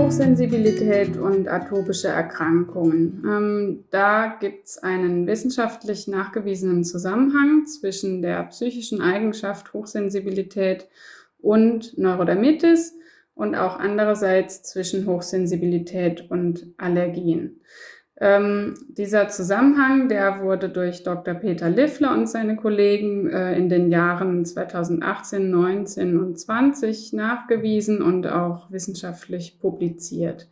Hochsensibilität und atopische Erkrankungen. Da gibt es einen wissenschaftlich nachgewiesenen Zusammenhang zwischen der psychischen Eigenschaft Hochsensibilität und Neurodermitis und auch andererseits zwischen Hochsensibilität und Allergien. Dieser Zusammenhang, der wurde durch Dr. Peter Liffler und seine Kollegen in den Jahren 2018, 19 und 20 nachgewiesen und auch wissenschaftlich publiziert.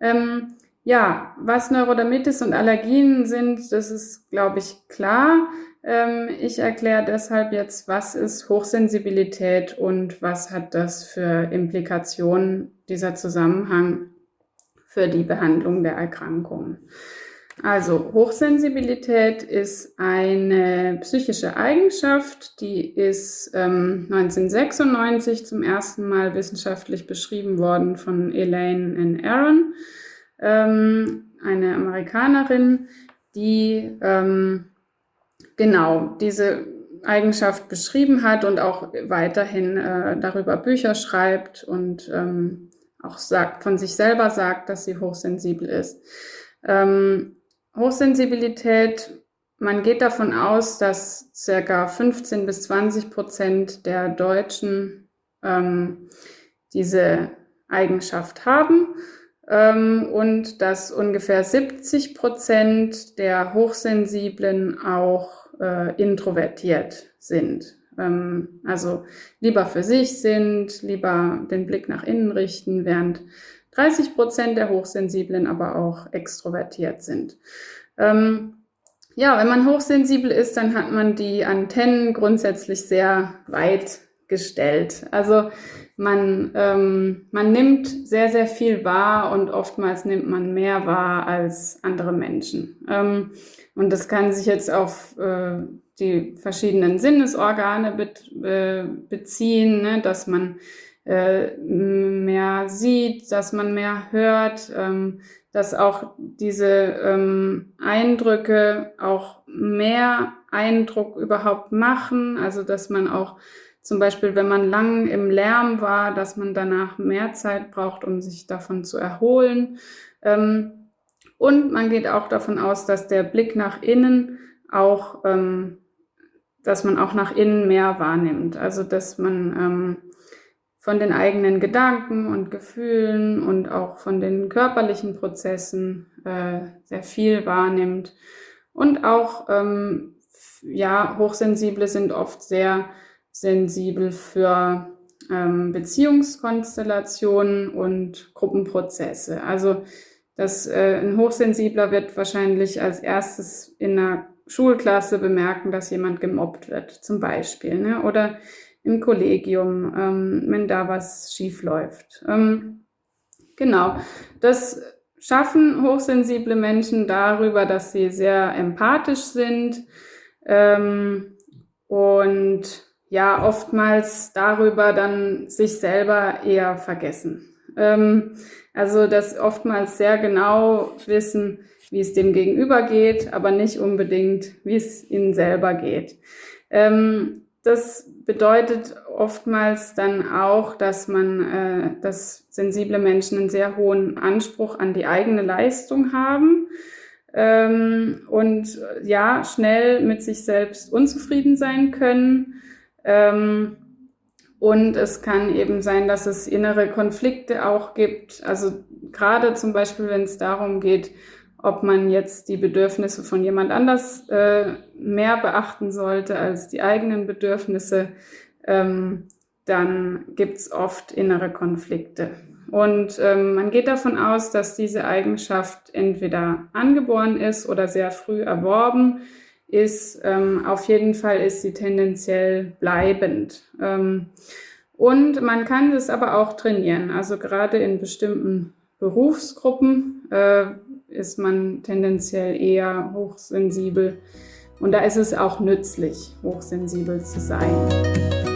Was Neurodermitis und Allergien sind, das ist, glaube ich, klar. Ich erkläre deshalb jetzt, was ist Hochsensibilität und was hat das für Implikationen, dieser Zusammenhang für die Behandlung der Erkrankungen. Also Hochsensibilität ist eine psychische Eigenschaft, die ist 1996 zum ersten Mal wissenschaftlich beschrieben worden von Elaine N. Aron, eine Amerikanerin, die diese Eigenschaft beschrieben hat und auch weiterhin darüber Bücher schreibt und auch von sich selber sagt, dass sie hochsensibel ist. Hochsensibilität, man geht davon aus, dass ca. 15-20% der Deutschen diese Eigenschaft haben und dass ungefähr 70% der Hochsensiblen auch introvertiert sind. Also lieber für sich sind, lieber den Blick nach innen richten, während 30% der Hochsensiblen aber auch extrovertiert sind. Wenn man hochsensibel ist, dann hat man die Antennen grundsätzlich sehr weit gestellt. Also man nimmt sehr, sehr viel wahr und oftmals nimmt man mehr wahr als andere Menschen. Und das kann sich jetzt auf die verschiedenen Sinnesorgane beziehen, ne? Dass man mehr sieht, dass man mehr hört, dass auch diese Eindrücke auch mehr Eindruck überhaupt machen, also dass man auch zum Beispiel, wenn man lang im Lärm war, dass man danach mehr Zeit braucht, um sich davon zu erholen. Und man geht auch davon aus, dass der Blick nach innen auch, dass man auch nach innen mehr wahrnimmt. Also dass man von den eigenen Gedanken und Gefühlen und auch von den körperlichen Prozessen sehr viel wahrnimmt. Und auch, Hochsensible sind oft sehr sensibel für Beziehungskonstellationen und Gruppenprozesse. Also ein Hochsensibler wird wahrscheinlich als erstes in einer Schulklasse bemerken, dass jemand gemobbt wird, zum Beispiel, ne? Oder im Kollegium, wenn da was schief läuft. Das schaffen hochsensible Menschen darüber, dass sie sehr empathisch sind und oftmals darüber dann sich selber eher vergessen. Also dass oftmals sehr genau wissen, wie es dem Gegenüber geht, aber nicht unbedingt, wie es ihnen selber geht. Das bedeutet oftmals dann auch, dass sensible Menschen einen sehr hohen Anspruch an die eigene Leistung haben und schnell mit sich selbst unzufrieden sein können. Und es kann eben sein, dass es innere Konflikte auch gibt. Also gerade zum Beispiel, wenn es darum geht, ob man jetzt die Bedürfnisse von jemand anders mehr beachten sollte als die eigenen Bedürfnisse, dann gibt's oft innere Konflikte. Und man geht davon aus, dass diese Eigenschaft entweder angeboren ist oder sehr früh erworben ist. Auf jeden Fall ist sie tendenziell bleibend. Und man kann das aber auch trainieren. Also gerade in bestimmten Berufsgruppen ist man tendenziell eher hochsensibel. Und da ist es auch nützlich, hochsensibel zu sein.